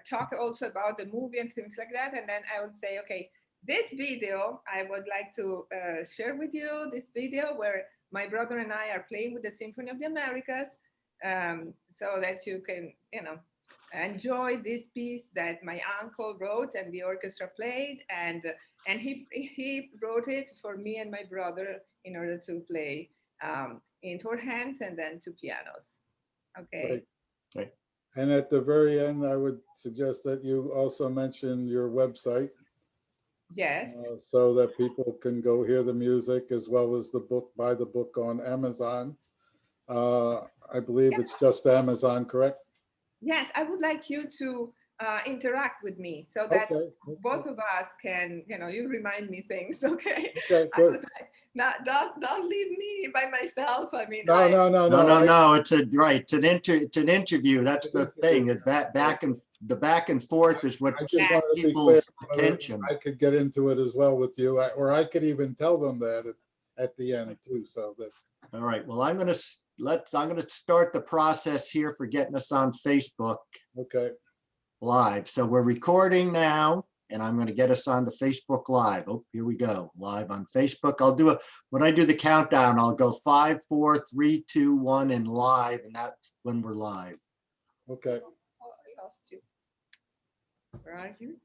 talk also about the movie and things like that. And then I would say, okay, this video, I would like to share with you this video where my brother and I are playing with the Symphony of the Americas, so that you can, enjoy this piece that my uncle wrote and the orchestra played, and he wrote it for me and my brother in order to play in four hands and then two pianos. Okay. Great. Okay. And at the very end, I would suggest that you also mention your website Yes. so that people can go hear the music as well as the book, buy the book on Amazon. I believe it's just Amazon, correct? Yes, I would like you to interact with me so that Okay. both of us can, you remind me things, okay? Okay, I good. would like, not, don't leave me by myself. I mean, No, no, no, No, no. no, no. It's an interview. That's It's an the thing. interview. The back and forth is what I just keeps wanted to be clear people's whether attention. I could get into it as well with you, or I could even tell them that at the end too. So that All right. Well, I'm gonna start the process here for getting us on Facebook okay. Live. So we're recording now, and I'm going to get us on the Facebook Live. Oh, here we go, live on Facebook. When I do the countdown, I'll go 5, 4, 3, 2, 1, and live, and that's when we're live. Okay. oh, I lost you. Where are you?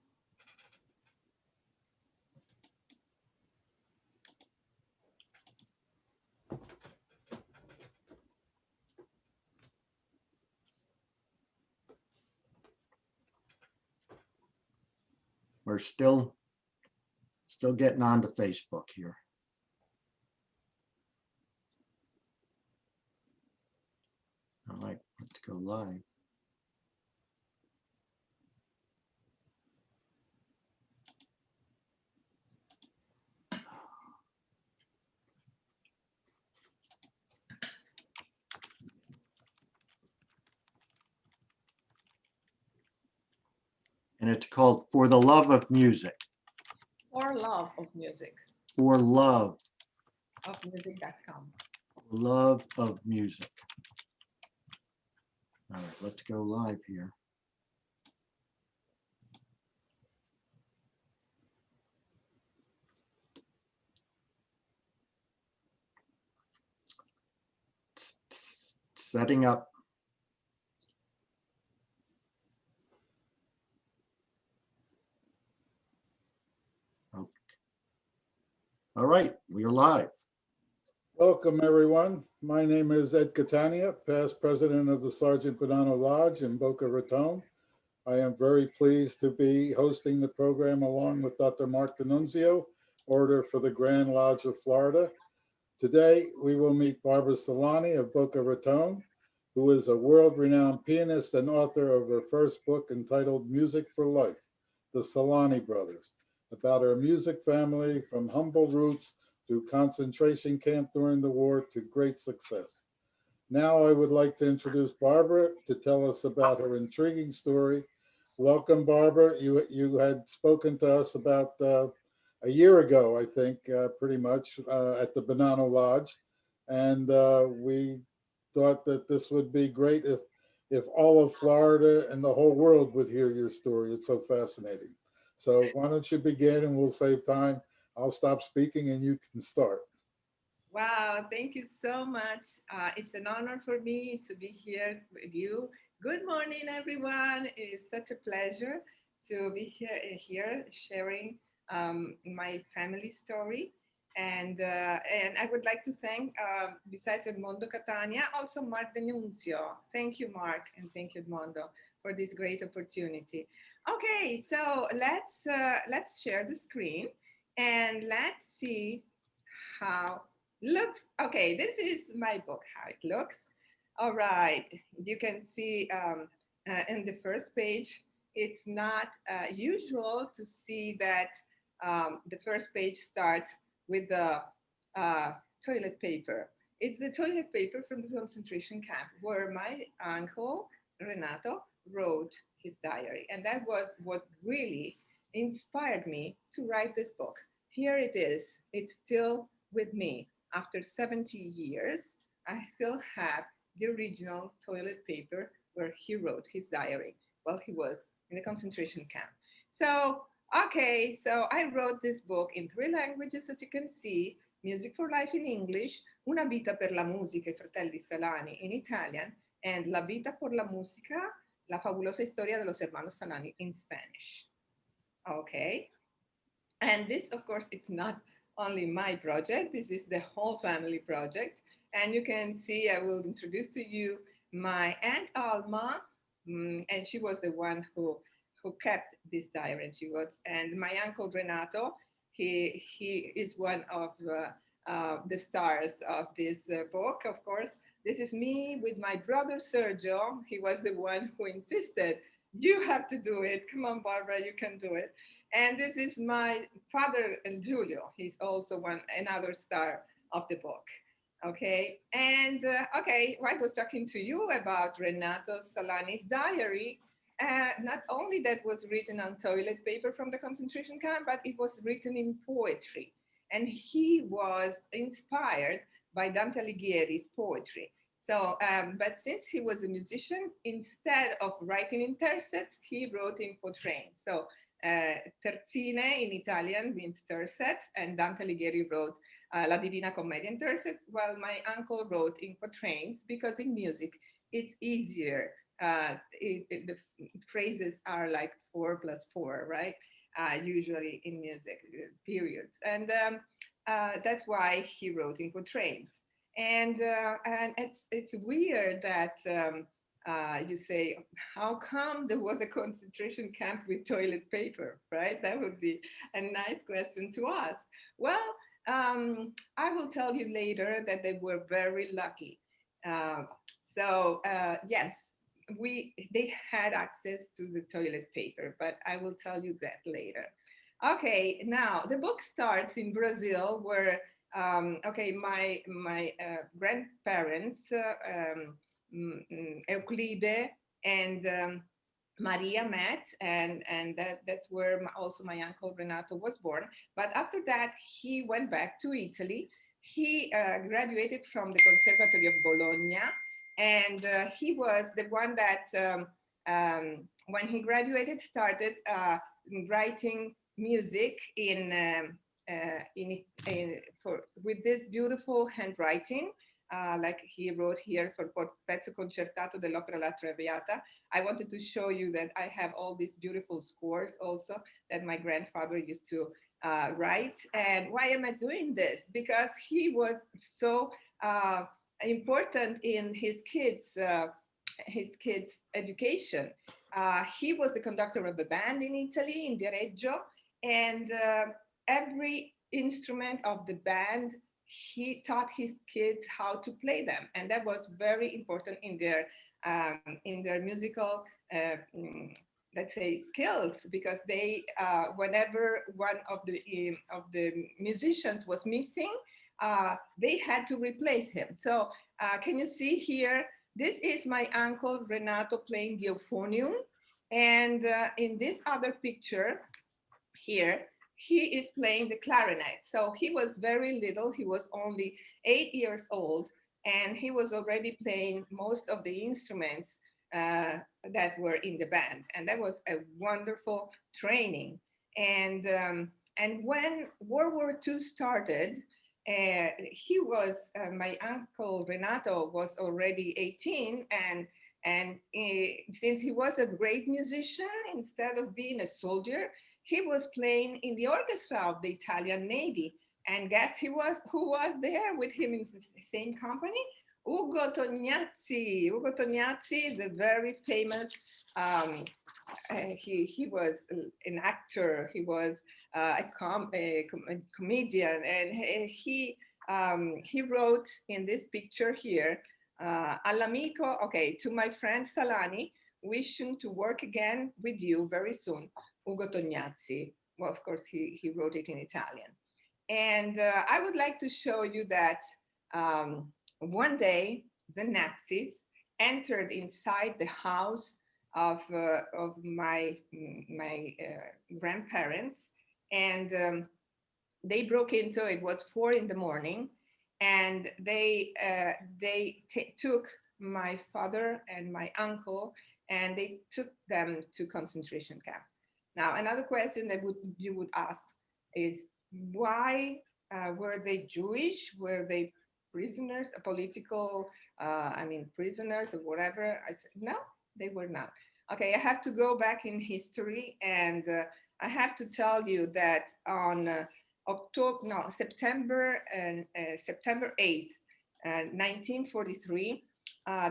We're still getting onto Facebook here. All right, let's go live. And it's called For the Love of Music. For love of music. For love. Of music.com. For love of music. All right, let's go live here. Setting up. Okay. All right, we are live. Welcome, everyone. My name is Ed Catania, past president of the Sergeant Bonanno Lodge in Boca Raton. I am very pleased to be hosting the program along with Dr. Mark D'Annunzio, Orator for the Grand Lodge of Florida. Today, we will meet Barbara Salani of Boca Raton, who is a world-renowned pianist and author of her first book entitled Music for Life, The Salani Brothers, about her music family from humble roots through concentration camp during the war to great success. Now I would like to introduce Barbara to tell us about her intriguing story. Welcome, Barbara. You had spoken to us about a year ago, I think, pretty much at the Bonanno Lodge. And we thought that this would be great if all of Florida and the whole world would hear your story. It's so fascinating. So why don't you begin and we'll save time. I'll stop speaking and you can start. Wow, thank you so much. It's an honor for me to be here with you. Good morning, everyone. It's such a pleasure to be here sharing my family story. And I would like to thank, besides Edmondo Catania, also Mark D'Annunzio. Thank you, Mark, and thank you, Edmondo, for this great opportunity. Okay, so let's share the screen and let's see how looks. Okay, this is my book, how it looks. All right, you can see in the first page, it's not usual to see that the first page starts with the uh, toilet paper. It's the toilet paper from the concentration camp where my uncle Renato wrote his diary. And that was what really inspired me to write this book. Here it is. It's still with me. After 70 years, I still have the original toilet paper where he wrote his diary while he was, in the concentration camp. So, okay, so I wrote this book in 3 languages, as you can see, Music for Life in English, Una vita per la musica, I fratelli Salani in Italian, and La vita por la música, La fabulosa historia de los hermanos Salani in Spanish. Okay. And this, of course, it's not only my project, this is the whole family project. And you can see, I will introduce to you my Aunt Alma, and she was the one who kept this diary, and my uncle Renato, he is one of the stars of this book, of course. This is me with my brother Sergio. He was the one who insisted, you have to do it. Come on, Barbara, you can do it. And this is my father, Giulio. He's also another star of the book. Okay, and okay, I was talking to you about Renato Salani's diary. Not only that was written on toilet paper from the concentration camp, but it was written in poetry. And he was inspired by Dante Alighieri's poetry. So, but since he was a musician, instead of writing in tercets, he wrote in quatrains. So, terzine in Italian means tercets, and Dante Alighieri wrote La Divina Commedia in tercets, while my uncle wrote in quatrains, because in music it's easier. The phrases are like 4 + 4, right? Usually in music, periods. And that's why he wrote in quatrains. And it's weird that you say, how come there was a concentration camp with toilet paper, right? That would be a nice question to ask. Well, I will tell you later that they were very lucky. Yes, they had access to the toilet paper, but I will tell you that later. Okay, now the book starts in Brazil, where my grandparents, Euclide and Maria met, and that's where also my uncle Renato was born. But after that, he went back to Italy. He graduated from the Conservatory of Bologna, and he was the one that, when he graduated, started writing music with this beautiful handwriting. Like he wrote here for Pezzo Concertato dell'Opera La Traviata. I wanted to show you that I have all these beautiful scores also that my grandfather used to write. And why am I doing this? Because he was so important in his kids' education. He was the conductor of the band in Italy, in Viareggio, and every instrument of the band, he taught his kids how to play them, and that was very important in their musical, let's say, skills, because they, whenever one of the musicians was missing, they had to replace him. So, can you see here? This is my uncle Renato playing the euphonium, and in this other picture here, he is playing the clarinet. So he was very little, he was only 8 years old, and he was already playing most of the instruments that were in the band. And that was a wonderful training. And when World War II started, my uncle Renato was already 18, and since he was a great musician, instead of being a soldier, he was playing in the orchestra of the Italian Navy. And guess who was there with him in the same company? Ugo Tognazzi. Ugo Tognazzi, the very famous, he was an actor, he was a comedian, and he wrote in this picture here, all'amico, okay, to my friend Salani, wishing to work again with you very soon, Ugo Tognazzi. Well, of course, he wrote it in Italian. And I would like to show you that one day the Nazis entered inside the house of my grandparents, and they broke into, it was 4 a.m, and they took my father and my uncle and they took them to concentration camp. Now, another question that you would ask is, why were they Jewish? Were they prisoners, political, prisoners or whatever? I said, no, they were not. Okay, I have to go back in history, and I have to tell you that on September 8th, 1943,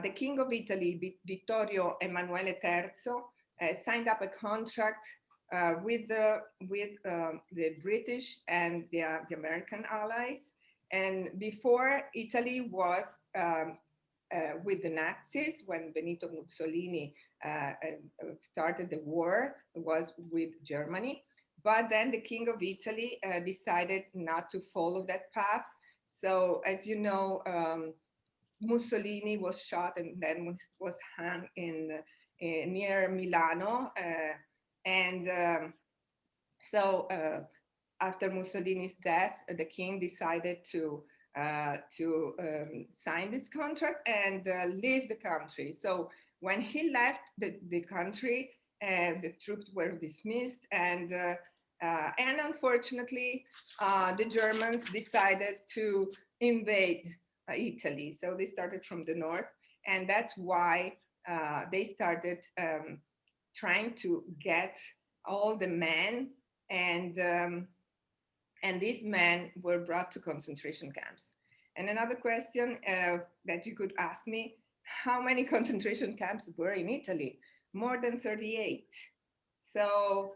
the King of Italy, Vittorio Emanuele III, signed up a contract with the British and the American allies. And before, Italy was with the Nazis. When Benito Mussolini started the war, it was with Germany. But then the King of Italy decided not to follow that path. So, as you know, Mussolini was shot and then was hung near Milano. So after Mussolini's death, the king decided to sign this contract and leave the country. So when he left the country, the troops were dismissed, and unfortunately, the Germans decided to invade Italy. So they started from the north, and that's why they started trying to get all the men, and these men were brought to concentration camps. And another question that you could ask me, how many concentration camps were in Italy? More than 38. So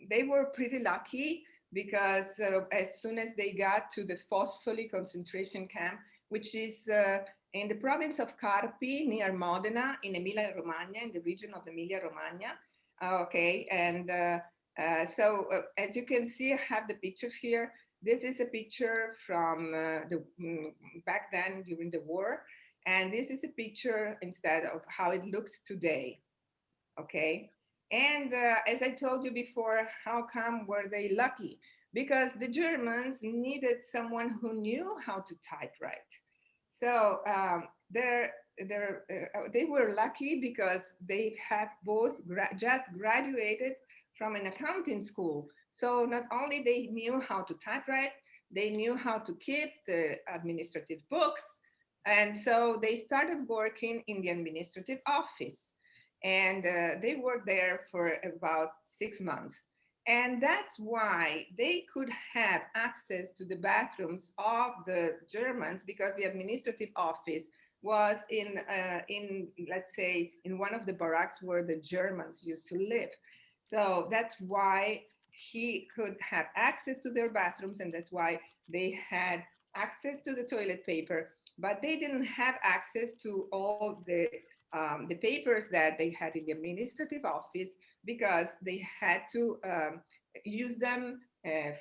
they were pretty lucky, because as soon as they got to the Fossoli concentration camp, which is in the province of Carpi, near Modena, in Emilia-Romagna, in the region of Emilia-Romagna. Okay, and so as you can see, I have the pictures here. This is a picture from back then during the war, and this is a picture instead of how it looks today. Okay, and as I told you before, how come were they lucky? Because the Germans needed someone who knew how to typewrite. So they were lucky because they had both just graduated from an accounting school. So not only they knew how to typewrite, they knew how to keep the administrative books. And so they started working in the administrative office. And they worked there for about 6 months. And that's why they could have access to the bathrooms of the Germans, because the administrative office was in let's say, in one of the barracks where the Germans used to live. So that's why he could have access to their bathrooms, and that's why they had access to the toilet paper, but they didn't have access to all the papers that they had in the administrative office, because they had to use them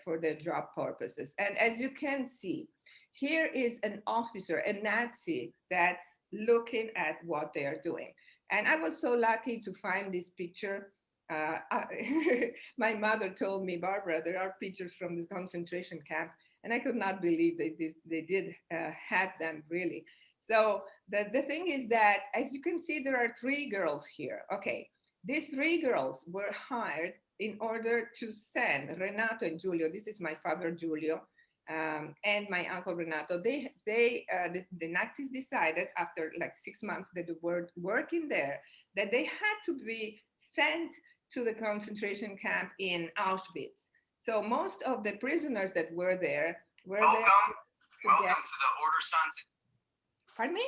for their job purposes. And as you can see, here is an officer, a Nazi, that's looking at what they are doing. And I was so lucky to find this picture. My mother told me, Barbara, there are pictures from the concentration camp, and I could not believe they did have them, really. So the thing is that, as you can see, there are 3 girls here. Okay, these 3 girls were hired in order to send Renato and Giulio. This is my father, Giulio, and my uncle Renato. The Nazis decided, after like 6 months that they were working there, that they had to be sent to the concentration camp in Auschwitz. So most of the prisoners that were there were there to welcome get. To the Order Sons. Pardon me?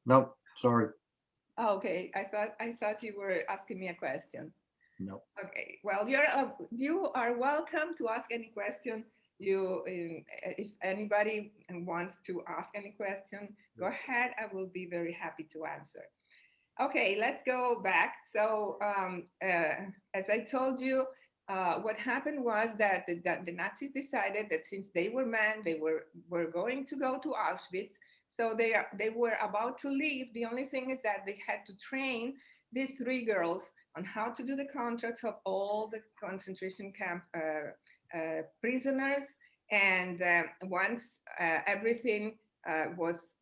No, sorry. Oh, okay, I thought you were asking me a question. No. Okay, well, you are welcome to ask any question. If anybody wants to ask any question, go ahead. I will be very happy to answer. Okay, let's go back. So as I told you, what happened was that the Nazis decided that since they were men, they were going to go to Auschwitz. So they were about to leave. The only thing is that they had to train these 3 girls on how to do the contracts of all the concentration camp prisoners. And once everything was,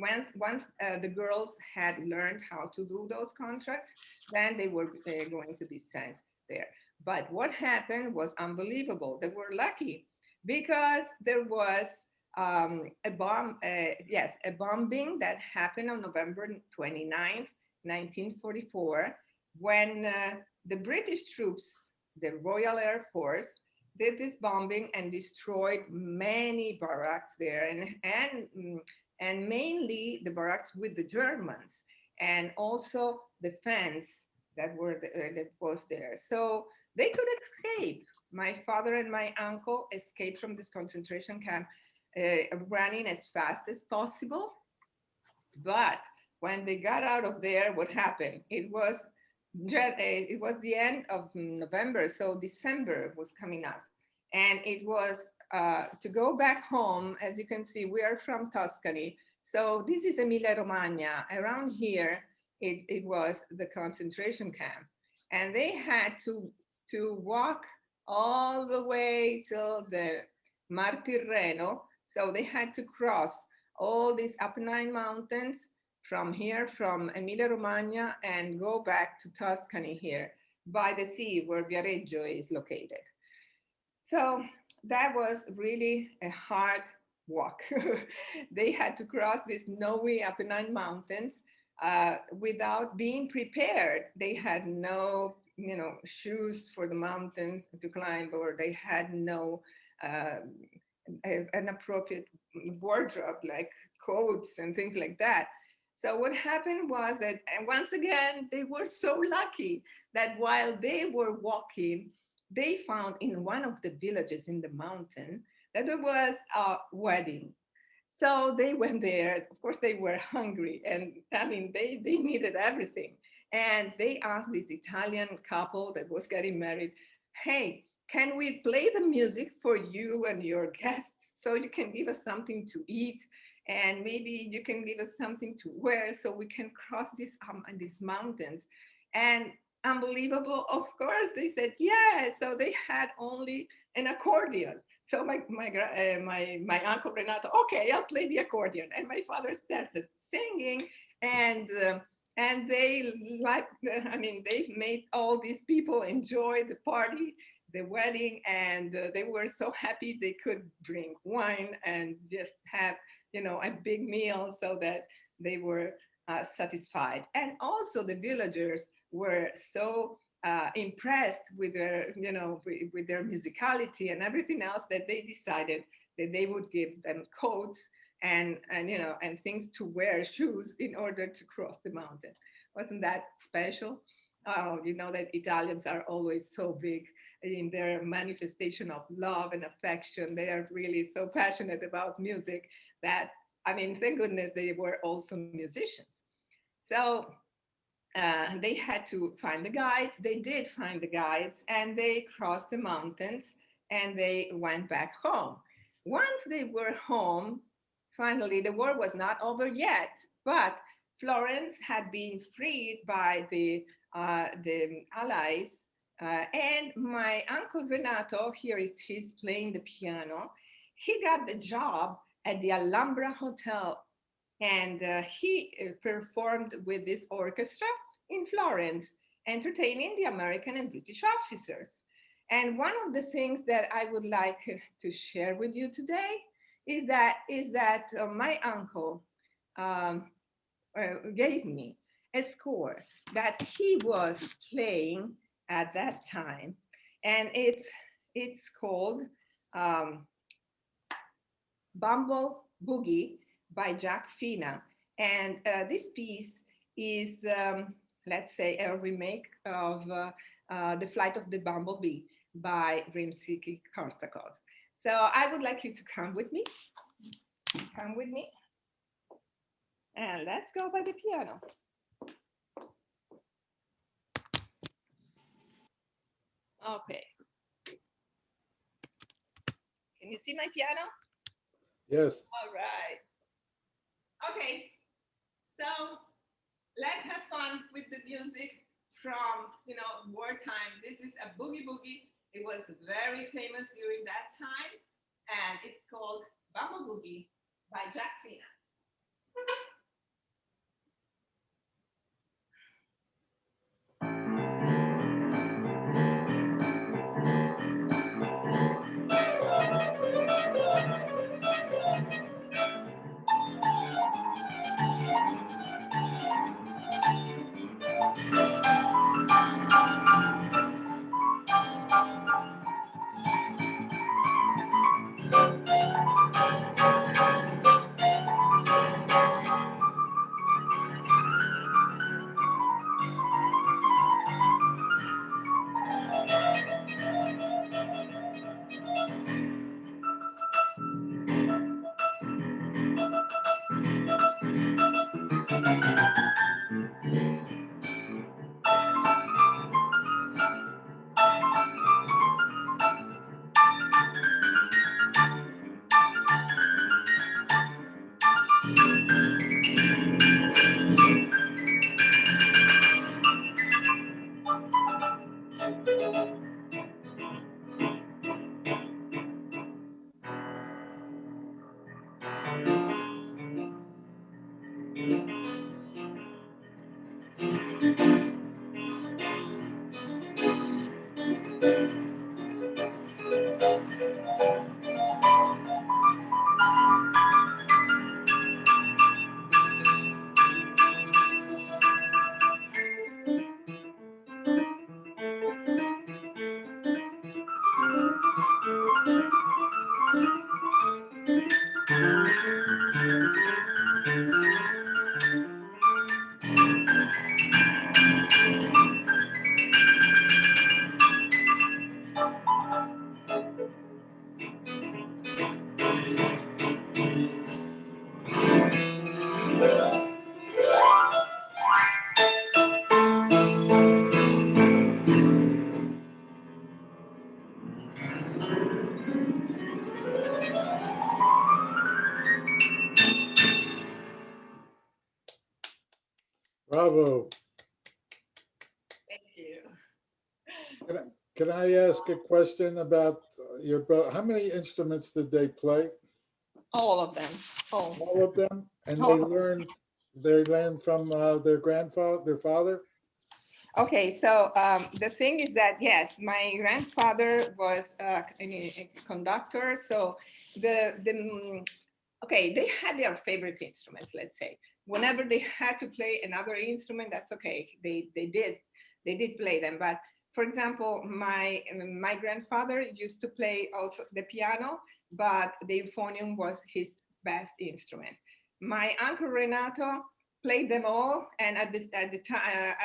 once the girls had learned how to do those contracts, then they were going to be sent there. But what happened was unbelievable. They were lucky because there was a bombing that happened on November 29th, 1944, when the British troops, the Royal Air Force, did this bombing and destroyed many barracks there, and mainly the barracks with the Germans, and also the fence that was there. So they could escape. My father and my uncle escaped from this concentration camp, running as fast as possible. But when they got out of there, what happened? It was the end of November, so December was coming up, and it was to go back home. As you can see, we are from Tuscany, so this is Emilia Romagna. Around here, it was the concentration camp, and they had to walk all the way till the Mar Tirreno. So they had to cross all these Apennine Mountains from here, from Emilia Romagna, and go back to Tuscany here by the sea where Viareggio is located. So that was really a hard walk. They had to cross these snowy Apennine Mountains without being prepared. They had no, shoes for the mountains to climb, or they had no uh, an appropriate wardrobe like coats and things like that. So what happened was that, and once again, they were so lucky that while they were walking, they found in one of the villages in the mountain that there was a wedding. So they went there. Of course, they were hungry, and I mean, they needed everything. And they asked this Italian couple that was getting married, "Hey, can we play the music for you and your guests so you can give us something to eat? And maybe you can give us something to wear so we can cross these mountains." And unbelievable, of course, they said yes. So they had only an accordion. So my uncle Renato, okay, I'll play the accordion, and my father started singing, and uh, and they they made all these people enjoy the party, the wedding, and they were so happy they could drink wine and just have a big meal, so that they were satisfied. And also the villagers were so impressed with their, with their musicality and everything else, that they decided that they would give them coats and things to wear, shoes, in order to cross the mountain. Wasn't that special? You know that Italians are always so big in their manifestation of love and affection. They are really so passionate about music that, I mean, thank goodness they were also musicians. So they had to find the guides. They did find the guides, and they crossed the mountains, and they went back home. Once they were home, finally, the war was not over yet, but Florence had been freed by the Allies. And my uncle Renato, here is he's playing the piano. He got the job at the Alhambra Hotel, and he performed with this orchestra in Florence, entertaining the American and British officers. And one of the things that I would like to share with you today is that my uncle um, gave me a score that he was playing at that time, and it's called um, Bumble Boogie by Jack Fina. And this piece is, let's say, a remake of The Flight of the Bumblebee by Rimsky-Korsakov. So I would like you to come with me. Come with me. And let's go by the piano. Okay. Can you see my piano? Yes. All right. Okay. So let's have fun with the music from, wartime. This is a boogie boogie. It was very famous during that time, and it's called Bamba Boogie by Jack Fina. Bravo. Thank you. Can I ask a question about your brother? How many instruments did they play? All of them. All. All of them? And All. they learned from their grandfather, their father? Okay, so the thing is that, yes, my grandfather was a conductor. So okay, they had their favorite instruments, let's say. Whenever they had to play another instrument, that's okay. They did play them. But for example, my grandfather used to play also the piano, but the euphonium was his best instrument. My uncle Renato played them all, and at the time,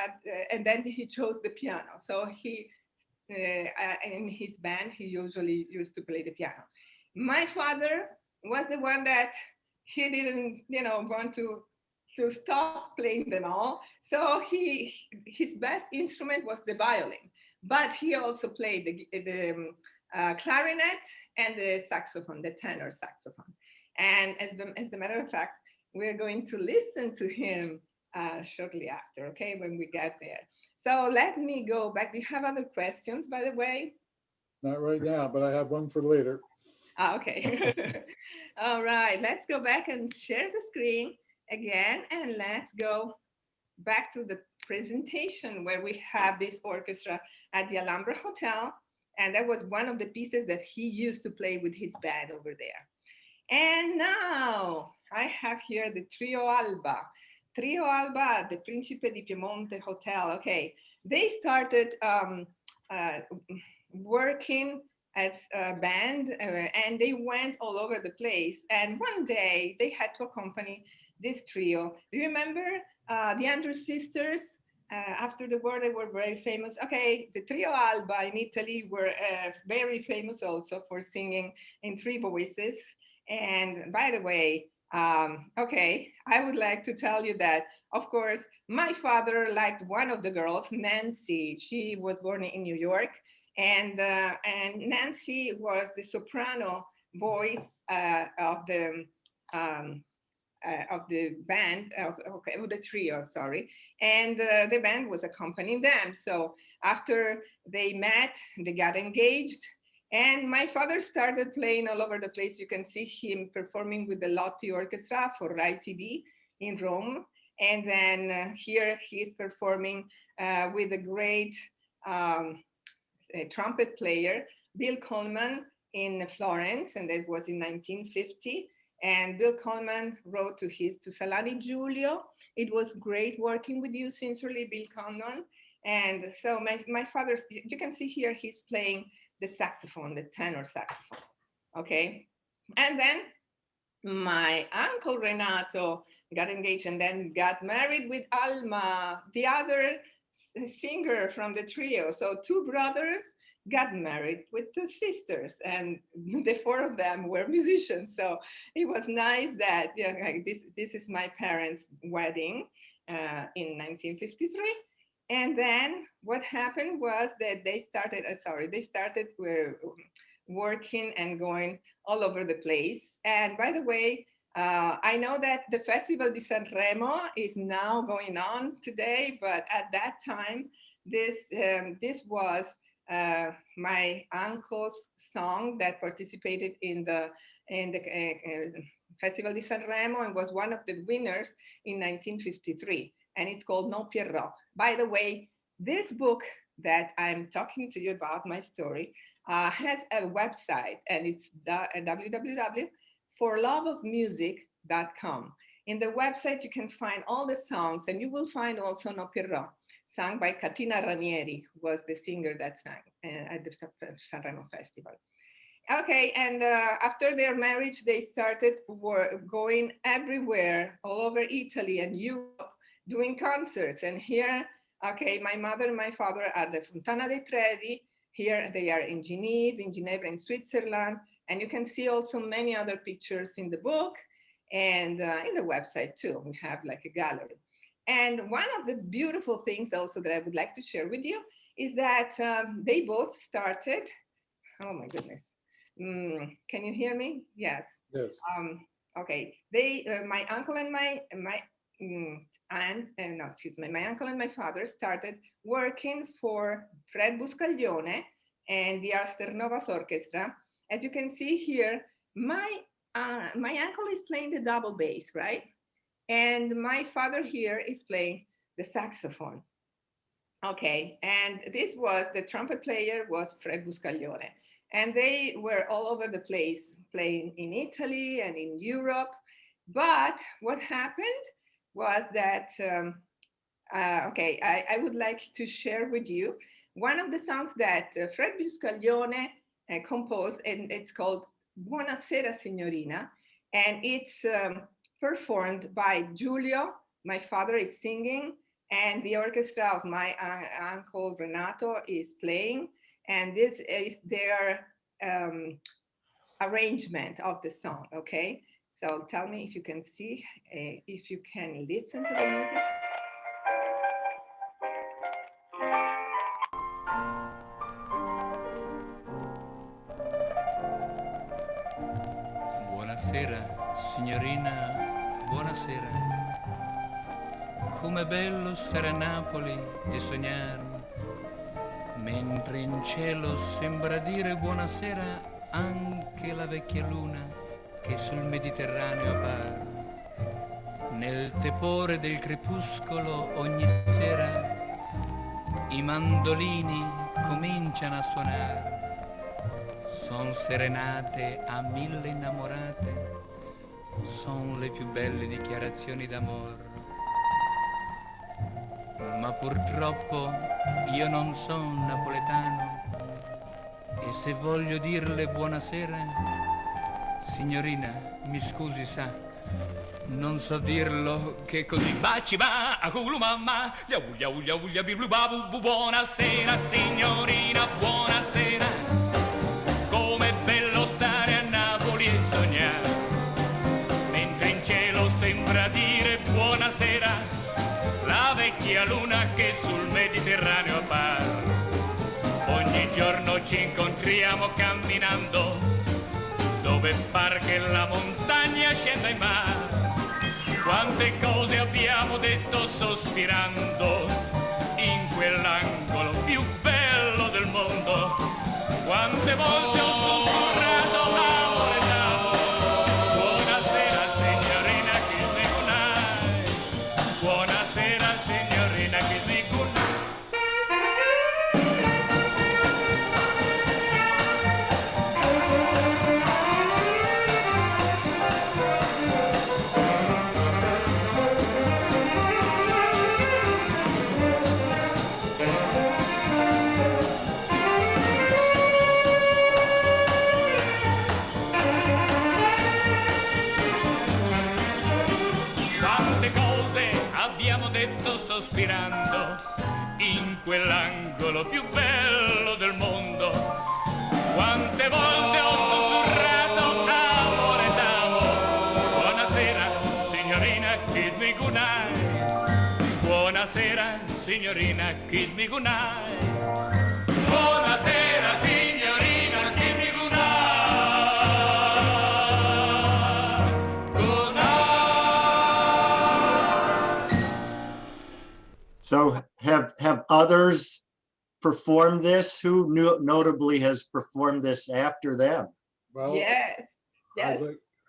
and then he chose the piano. So in his band, he usually used to play the piano. My father was the one that he didn't, want to stop playing them all. So his best instrument was the violin, but he also played the clarinet and the saxophone, the tenor saxophone. And as the matter of fact, we're going to listen to him shortly after, okay, when we get there. So let me go back. Do you have other questions, by the way? Not right now, but I have one for later. Okay. All right, let's go back and share the screen again, and let's go back to the presentation where we have this orchestra at the Alhambra Hotel. And that was one of the pieces that he used to play with his band over there. And now I have here the Trio Alba. Trio Alba at the Principe di Piemonte Hotel. Okay, they started uh, working as a band and they went all over the place. And one day they had to accompany this trio. Do you remember the Andrews sisters? After the war, they were very famous. Okay, the Trio Alba in Italy were very famous also for singing in three voices. And by the way, okay, I would like to tell you that, of course, my father liked one of the girls, Nancy. She was born in New York, and Nancy was the soprano voice um, of the band, of the trio, sorry, and the band was accompanying them. So after they met, they got engaged, and my father started playing all over the place. You can see him performing with the Lotti Orchestra for Rai TV in Rome. And then here he's performing with a great trumpet player, Bill Coleman, in Florence, and that was in 1950. And Bill Coleman wrote to Salani Giulio. It was great working with you, sincerely, Bill Coleman. And so my father, you can see here, he's playing the saxophone, the tenor saxophone, okay? And then my uncle Renato got engaged and then got married with Alma, the other singer from the trio. So two brothers got married with the sisters, and the four of them were musicians. So it was nice that, like this is my parents' wedding in 1953. And then what happened was that they started working and going all over the place. And by the way, I know that the Festival di Sanremo is now going on today, but at that time, this was my uncle's song that participated in the Festival di Sanremo and was one of the winners in 1953. and it's called Non Pierrot. By the way, this book that I'm talking to you about, my story, has a website, and it's www.forloveofmusic.com. In the website, you can find all the songs, and you will find also No Pierrot, sung by Katina Ranieri, who was the singer that sang at the Sanremo Festival. Okay, and after their marriage, they started going everywhere, all over Italy and Europe, doing concerts. And here, okay, my mother and my father are the Fontana dei Trevi. Here they are in Geneva, in Switzerland. And you can see also many other pictures in the book and in the website too. We have like a gallery. And one of the beautiful things also that I would like to share with you is that they both started, oh my goodness. Can you hear me? Yes. Yes. Okay. They, my uncle and my my uncle and my father started working for Fred Buscaglione and the Ars Novas Orchestra. As you can see here, my uncle is playing the double bass, right? And my father here is playing the saxophone. Okay, and this was the trumpet player was Fred Buscaglione. And they were all over the place, playing in Italy and in Europe. But what happened was that, I would like to share with you one of the songs that Fred Buscaglione composed, and it's called Buonasera Signorina. And it's performed by Giulio. My father is singing, and the orchestra of my uncle Renato is playing. And this is their arrangement of the song, okay? So tell me if you can see, if you can listen to the music. Buonasera, signorina, buonasera. Com'è bello stare a Napoli e sognare, mentre in cielo sembra dire buonasera anche la vecchia luna che sul Mediterraneo appare. Nel tepore del crepuscolo ogni sera i mandolini cominciano a suonare. Son serenate a mille innamorate, son le più belle dichiarazioni d'amore. Ma purtroppo io non sono napoletano e se voglio dirle buonasera, signorina, mi scusi sa, non so dirlo che così. Baci ba, aculu mamma, lia biblu babu, buonasera signorina, buonasera. Com'è bello stare a Napoli e sognare, mentre in cielo sembra dire buonasera la vecchia luna che sul Mediterraneo appare. Ogni giorno ci incontriamo camminando, dove par che la montagna scenda in mare. Quante cose abbiamo detto sospirando, in quell'angolo più bello del mondo. Quante volte ho sussurrato amore d'amore. Buonasera signorina, kiss me goodnight. Buonasera signorina, kiss me goodnight. Abbiamo detto sospirando, in quell'angolo più bello del mondo. Quante volte ho sussurrato amore d'amore. Buonasera signorina, kiss me goodnight. Buonasera signorina, kiss me goodnight. Buonasera signorina, kiss me goodnight. So have others performed this? Who notably has performed this after them? Well, Yes, yes.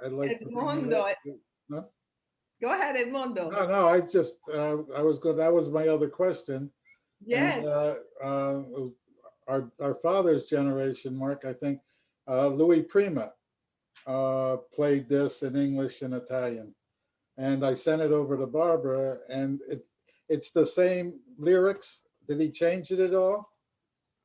I'd like to bring you Edmondo. up to- no? Go ahead, Edmondo. No, I just, I was good. That was my other question. And Yes. our father's generation, Mark, I think, Louis Prima played this in English and Italian. And I sent it over to Barbara, and it's the same lyrics. Did he change it at all?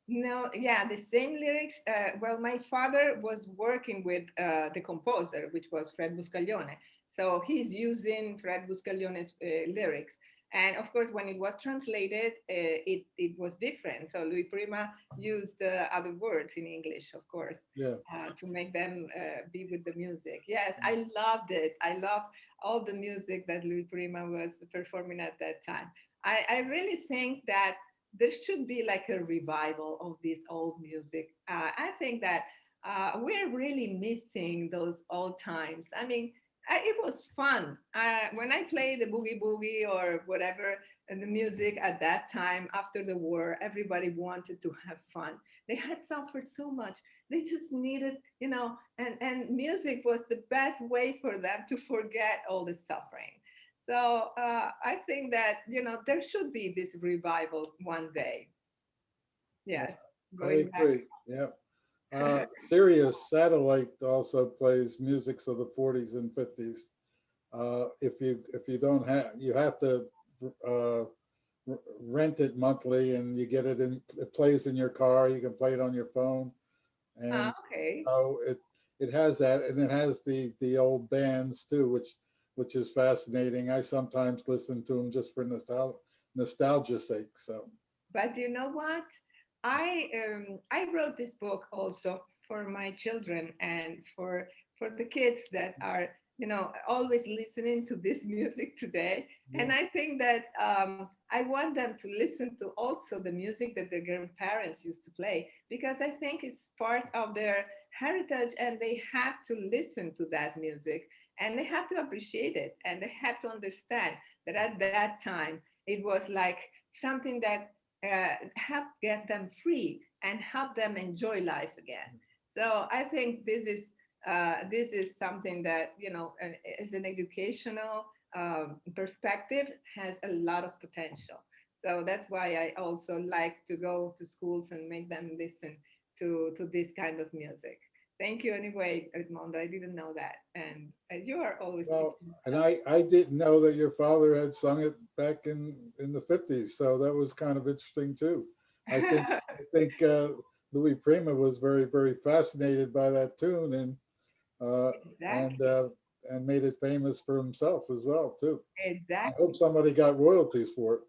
No, yeah, the same lyrics. Well, my father was working with the composer, which was Fred Buscaglione. So he's using Fred Buscaglione's lyrics. And of course, when it was translated, it was different. So Louis Prima used other words in English, of course, Yeah. to make them be with the music. Yes, I loved it. I loved all the music that Louis Prima was performing at that time. I really think that there should be like a revival of this old music. I think that we're really missing those old times. I mean, it was fun. When I play the boogie boogie or whatever, and the music at that time after the war, everybody wanted to have fun. They had suffered so much. They just needed, and music was the best way for them to forget all the suffering. So I think that there should be this revival one day. Yes, I going back. agree. Yeah. Sirius Satellite also plays musics of the 40s and 50s. If you don't have, you have to uh, rent it monthly, and you get it in. It plays in your car. You can play it on your phone, and Okay. so it has that, and it has the old bands too, which is fascinating. I sometimes listen to them just for nostalgia's sake. So But you know what? I wrote this book also for my children and for the kids that are always listening to this music today. And yeah, I think that I want them to listen to also the music that their grandparents used to play, because I think it's part of their heritage and they have to listen to that music and they have to appreciate it and they have to understand that at that time it was like something that help get them free and help them enjoy life again. So I think this is something that as an educational perspective has a lot of potential. So that's why I also like to go to schools and make them listen to this kind of music. Thank you anyway, Edmond. I didn't know that, and you are always well, teaching and stuff. I didn't know that your father had sung it back in the 50s, so that was kind of interesting too. I think Louis Prima was very fascinated by that tune, uh, and Exactly. uh, and made it famous for himself as well too. I hope Exactly. somebody got royalties for it.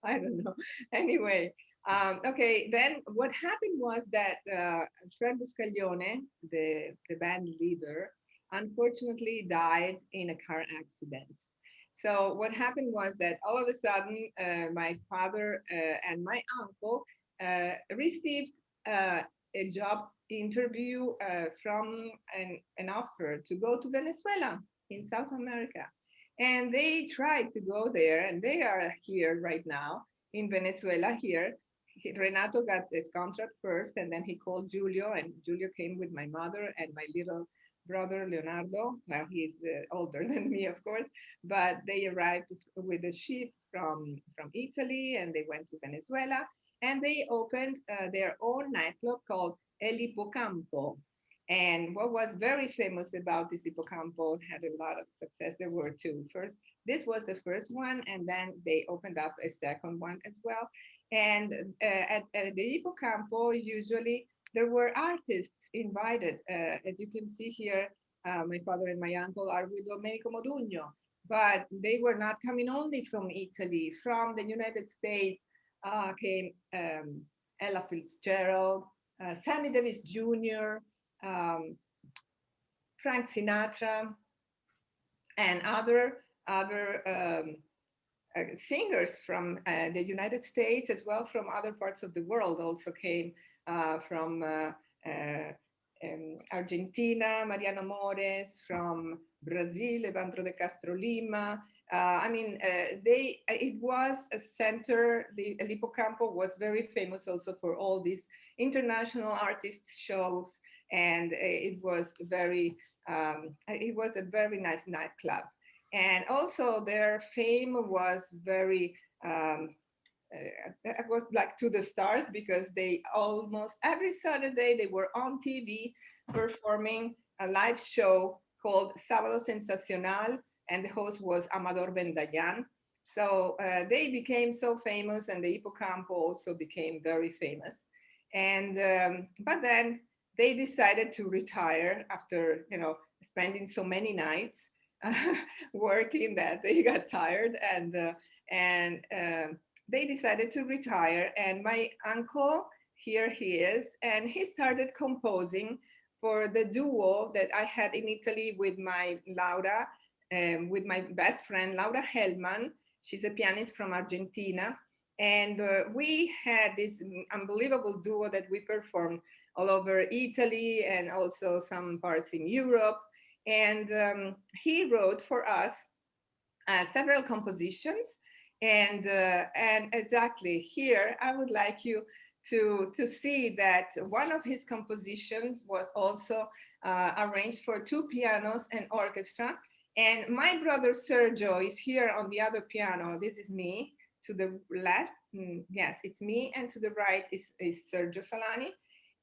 I don't know. Anyway, okay. Then what happened was that Fred Buscaglione, the band leader, unfortunately died in a car accident. So what happened was that all of a sudden, my father and my uncle received a job interview from an offer to go to Venezuela in South America. And they tried to go there, and they are here right now in Venezuela. Here, Renato got this contract first, and then he called Julio, and Julio came with my mother and my little brother Leonardo. Well, he's older than me, of course, but they arrived with a ship from Italy, and they went to Venezuela, and they opened their own nightclub called El Hipocampo. And what was very famous about this Hippocampo had a lot of success. There were two. First, this was the first one, and then they opened up a second one as well. And at the Hippocampo, usually there were artists invited. As you can see here, my father and my uncle are with Domenico Modugno, but they were not coming only from Italy. From the United States came Ella Fitzgerald, Sammy Davis Jr., um, Frank Sinatra, and other singers from the United States as well from other parts of the world also came from Argentina, Mariano Mores, from Brazil, Evandro de Castro Lima. It was a center. The El Hipocampo was very famous also for all these international artist shows, and it was a very nice nightclub. And also their fame was very, it was like to the stars, because they almost every Saturday they were on TV performing a live show called Sábado Sensacional, and the host was Amador Bendayan. So they became so famous, and the Hippocampo also became very famous. And but then they decided to retire after, you know, spending so many nights working that they got tired, and they decided to retire. And my uncle, here he is, and he started composing for the duo that I had in Italy with my Laura, with my best friend Laura Hellman. She's a pianist from Argentina, and we had this unbelievable duo that we performed all over Italy and also some parts in Europe. And he wrote for us several compositions. And exactly here, I would like you to see that one of his compositions was also arranged for two pianos and orchestra. And my brother Sergio is here on the other piano. This is me to the left. Yes, it's me. And to the right is Sergio Salani.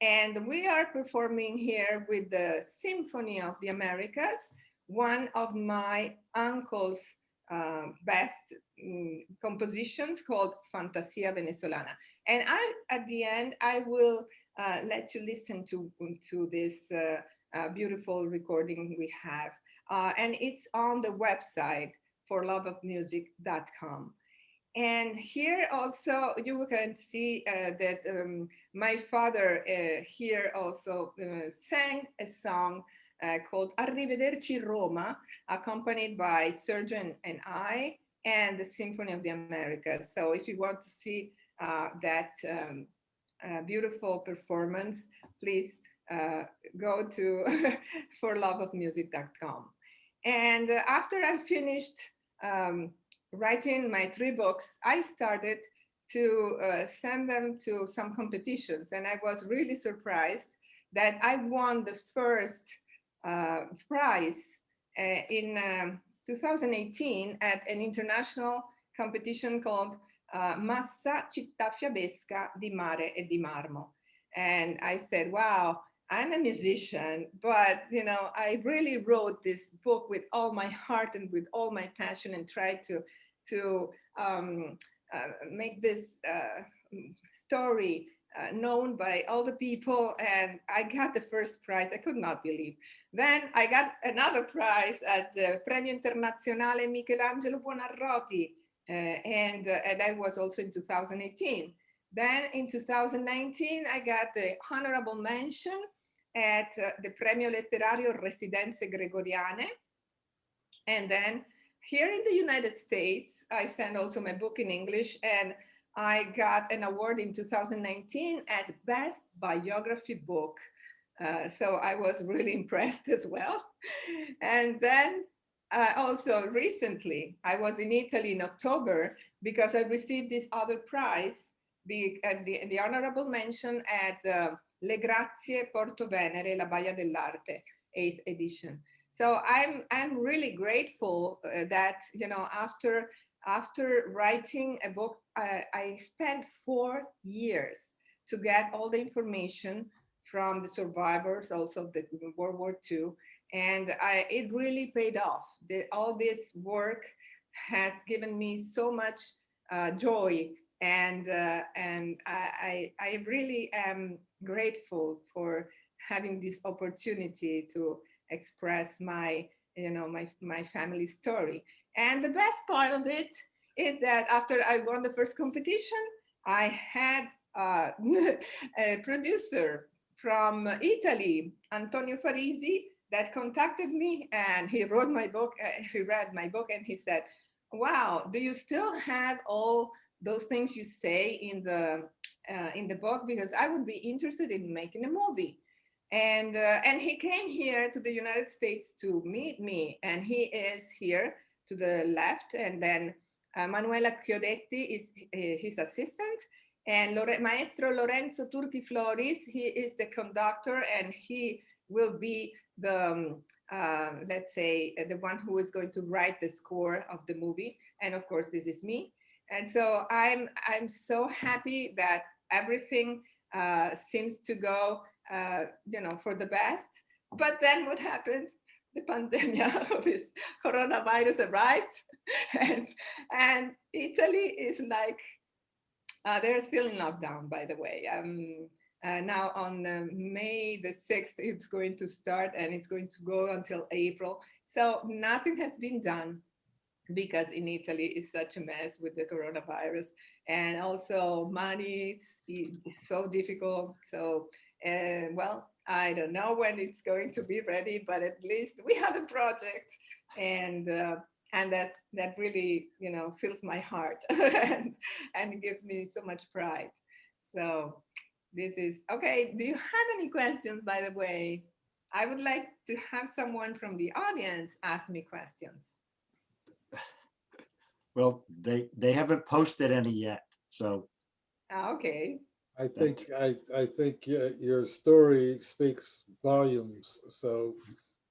And we are performing here with the Symphony of the Americas, one of my uncle's best compositions, called Fantasia Venezolana. And at the end, I will let you listen to this beautiful recording we have. And it's on the website forloveofmusic.com. And here also you can see that my father here also sang a song called Arrivederci Roma, accompanied by Sergio and I, and the Symphony of the Americas. So if you want to see that beautiful performance, please go to forloveofmusic.com. And after I finished writing my 3 books, I started to send them to some competitions. And I was really surprised that I won the first prize in 2018 at an international competition called Massa Città Fiabesca di Mare e di Marmo. And I said, wow, I'm a musician, but you know, I really wrote this book with all my heart and with all my passion, and tried to make this story known by all the people. And I got the first prize. I could not believe. Then I got another prize at the Premio Internazionale Michelangelo Buonarroti, and that was also in 2018. Then in 2019, I got the honorable mention at the Premio Letterario Residenze Gregoriane. And then here in the United States, I sent also my book in English, and I got an award in 2019 as Best Biography Book. So I was really impressed as well. And then also recently, I was in Italy in October because I received this other prize, the honorable mention at Le Grazie Porto Venere, La Baia dell'Arte, 8th edition. So I'm really grateful that, you know, after writing a book, I spent 4 years to get all the information from the survivors, also of the World War II, and it really paid off. All this work has given me so much joy, and I really am grateful for having this opportunity to express my, you know, my family story. And the best part of it is that after I won the first competition, I had a producer from Italy, Antonio Farisi, that contacted me, and he wrote my book. He read my book, and he said, "Wow, do you still have all those things you say in the book? Because I would be interested in making a movie." And he came here to the United States to meet me, and he is here to the left. And then Manuela Chiodetti is his assistant, and Maestro Lorenzo Turchi Floris, he is the conductor, and he will be let's say, the one who is going to write the score of the movie. And of course, this is me. And so I'm so happy that everything seems to go, for the best. But then what happened? The pandemic of this coronavirus arrived, and Italy is like, they're still in lockdown, by the way. Now on May the 6th, it's going to start, and it's going to go until April. So nothing has been done, because in Italy it's such a mess with the coronavirus, and also money is so difficult. So, well, I don't know when it's going to be ready, but at least we have a project, and that really, fills my heart and gives me so much pride. So this is okay. Do you have any questions, by the way? I would like to have someone from the audience ask me questions. Well, they haven't posted any yet, so. Okay. I think your story speaks volumes. So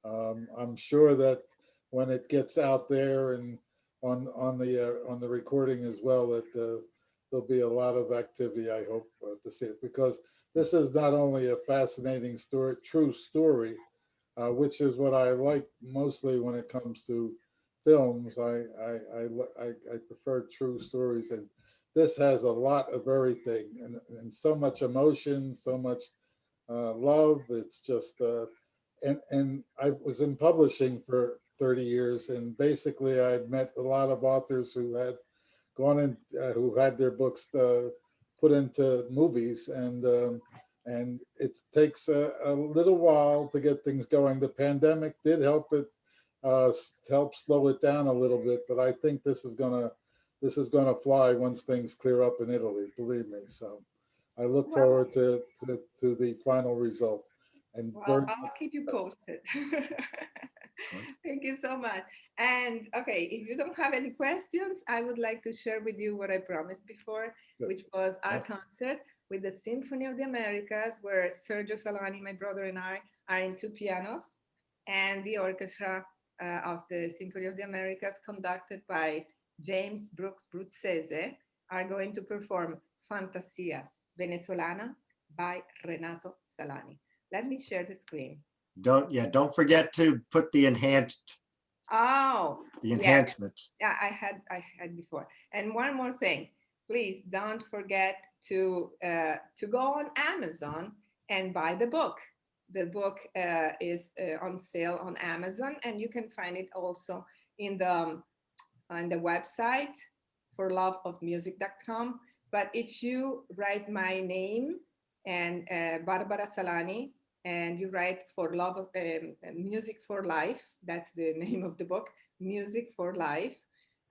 I'm sure that when it gets out there and on the recording as well, that there'll be a lot of activity, I hope, to see it, because this is not only a fascinating story, true story, which is what I like mostly when it comes to films. I prefer true stories, and this has a lot of everything, and so much emotion, so much love. It's just and I was in publishing for 30 years, and basically I'd met a lot of authors who had gone in, who had their books put into movies, and it takes a little while to get things going. The pandemic did help it, help slow it down a little bit, but I think this is gonna fly once things clear up in Italy, believe me. So I look forward to the final result. And well, I'll keep you posted. Thank you so much. And okay, if you don't have any questions, I would like to share with you what I promised before, which was our concert with the Symphony of the Americas, where Sergio Salani, my brother, and I are in two pianos, and the orchestra of the Symphony of the Americas, conducted by James Brooks Bruzzese, are going to perform Fantasia Venezolana by Renato Salani. Let me share the screen. Don't forget to put the enhancements. Yeah, I had before. And one more thing, please don't forget to go on Amazon and buy the book. The book is on sale on Amazon, and you can find it also on the website forloveofmusic.com. But if you write my name and Barbara Salani, and you write For Love of Music for Life, that's the name of the book, Music for Life,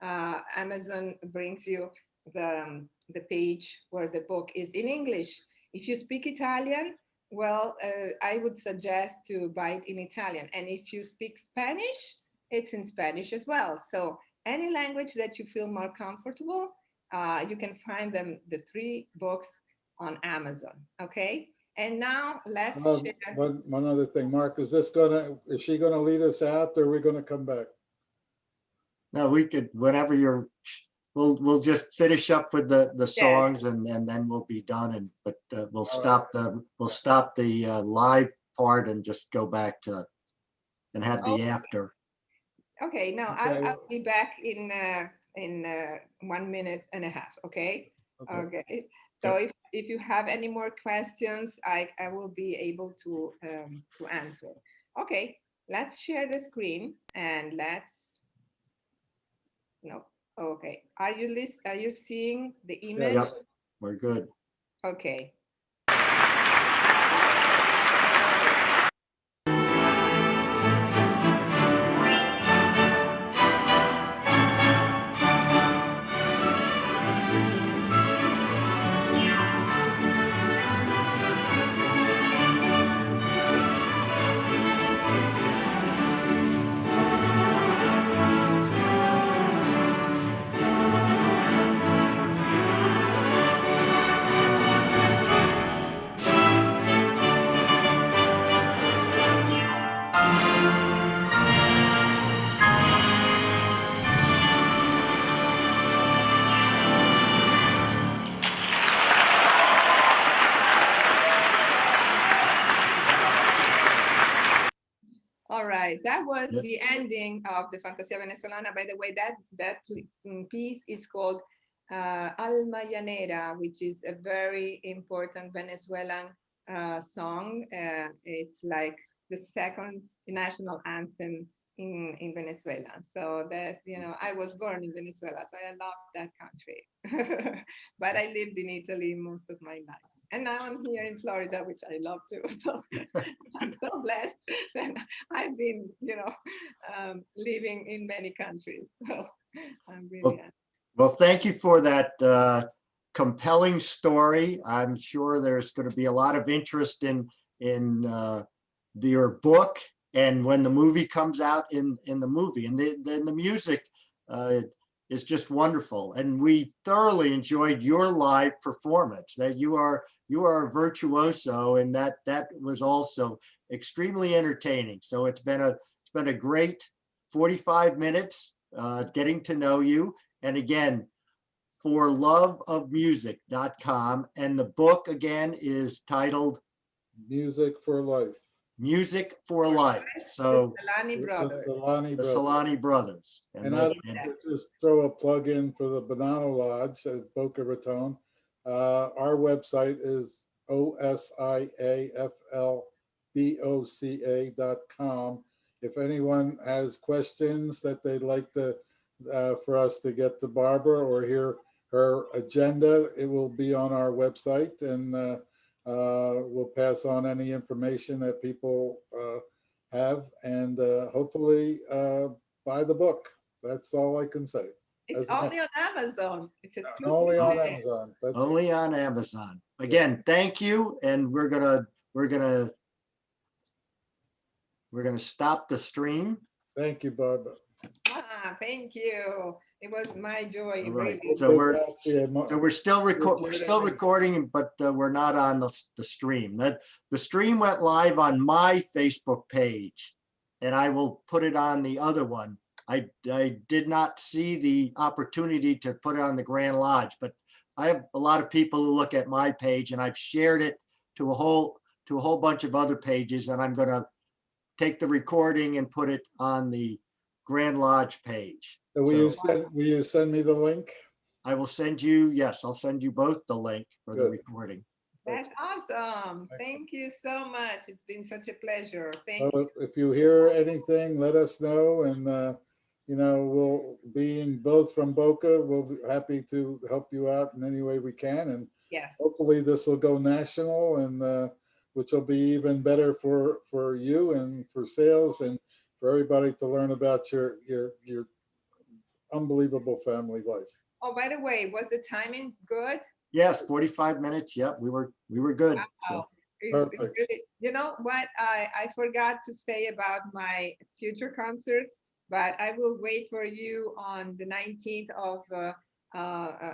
Amazon brings you the page where the book is in English. If you speak Italian, well, I would suggest to buy it in Italian. And if you speak Spanish, it's in Spanish as well. So any language that you feel more comfortable, you can find the three books on Amazon, okay? And now let's share. One other thing, Mark, is she gonna lead us out, or are we gonna come back? No, we could, whenever we'll just finish up with the songs, and then we'll be done. But we'll stop the live part and just go back to and have the after. Okay, now I'll be back in 1 minute and a half. Okay. So if you have any more questions, I will be able to answer. Okay, let's share the screen and okay. Are you seeing the image? Yep, we're good. Okay. right. That was Yes. the ending of the Fantasia Venezolana. By the way, that piece is called Alma Llanera, which is a very important Venezuelan song. It's like the second national anthem in Venezuela. So that, I was born in Venezuela, so I love that country. But I lived in Italy most of my life. And now I'm here in Florida, which I love too. So I'm so blessed that I've been, living in many countries. So I'm really happy. Well, thank you for that compelling story. I'm sure there's going to be a lot of interest in your book, and when the movie comes out, in the movie, and then the music is just wonderful. And we thoroughly enjoyed your live performance. That you are a virtuoso, and that was also extremely entertaining. So it's been a great 45 minutes getting to know you. And again, forloveofmusic.com. And the book again is titled Music for Life. Music for Life. So The Salani brothers. the Salani brothers. And I'd like to just throw a plug in for the Banana Lodge at Boca Raton. Our website is osiaflboca.com. If anyone has questions that they'd like to for us to get to Barbara or hear her agenda, it will be on our website, and we'll pass on any information that people have, and hopefully buy the book. That's all I can say. It's only on Amazon. It's Only on exclusive. Amazon. That's only on Amazon. Again, thank you. And we're gonna stop the stream. Thank you, Barbara. Thank you. It was my joy. All right. Really. So we're still recording, but we're not on the stream. The stream went live on my Facebook page, and I will put it on the other one. I did not see the opportunity to put it on the Grand Lodge, but I have a lot of people who look at my page, and I've shared it to a whole bunch of other pages, and I'm going to take the recording and put it on the Grand Lodge page. So will you send me the link? I will send you, yes, I'll send you both the link for the recording. That's awesome. Thank you so much. It's been such a pleasure. Thank Well, you. if you hear anything, let us know, and we'll being both from Boca, we'll be happy to help you out in any way we can, and Yes. hopefully this will go national, and which will be even better for you and for sales and for everybody to learn about your unbelievable family life. Oh, by the way, was the timing good? Yes, 45 minutes. Yep, we were good. Wow. Perfect. Really, you know what I forgot to say about my future concerts, but I will wait for you on the 19th of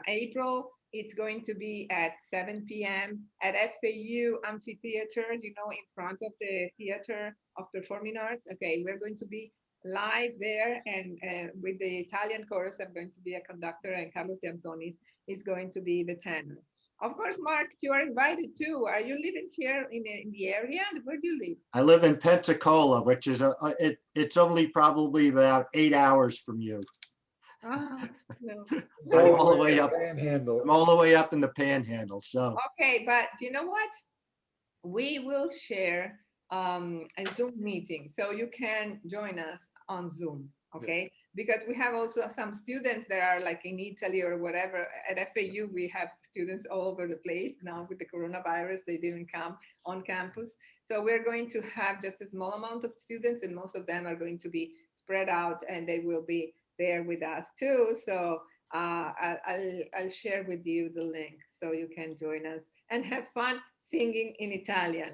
April. It's going to be at 7 p.m. at FAU Amphitheater, in front of the Theater of Performing Arts. Okay, we're going to be live there, and with the Italian chorus, I'm going to be a conductor, and Carlos De Antonis is going to be the tenor. Of course, Mark, you are invited too. Are you living here in the area? Where do you live? I live in Pensacola, which is it's only probably about 8 hours from you. No. I'm all the way up. Panhandle. I'm all the way up in the Panhandle. So Okay, but you know what? We will share a Zoom meeting, so you can join us on Zoom, okay? Because we have also some students that are like in Italy or whatever. At FAU, we have students all over the place. Now with the coronavirus, they didn't come on campus. So we're going to have just a small amount of students, and most of them are going to be spread out, and they will be there with us too. So I'll share with you the link so you can join us and have fun singing in Italian.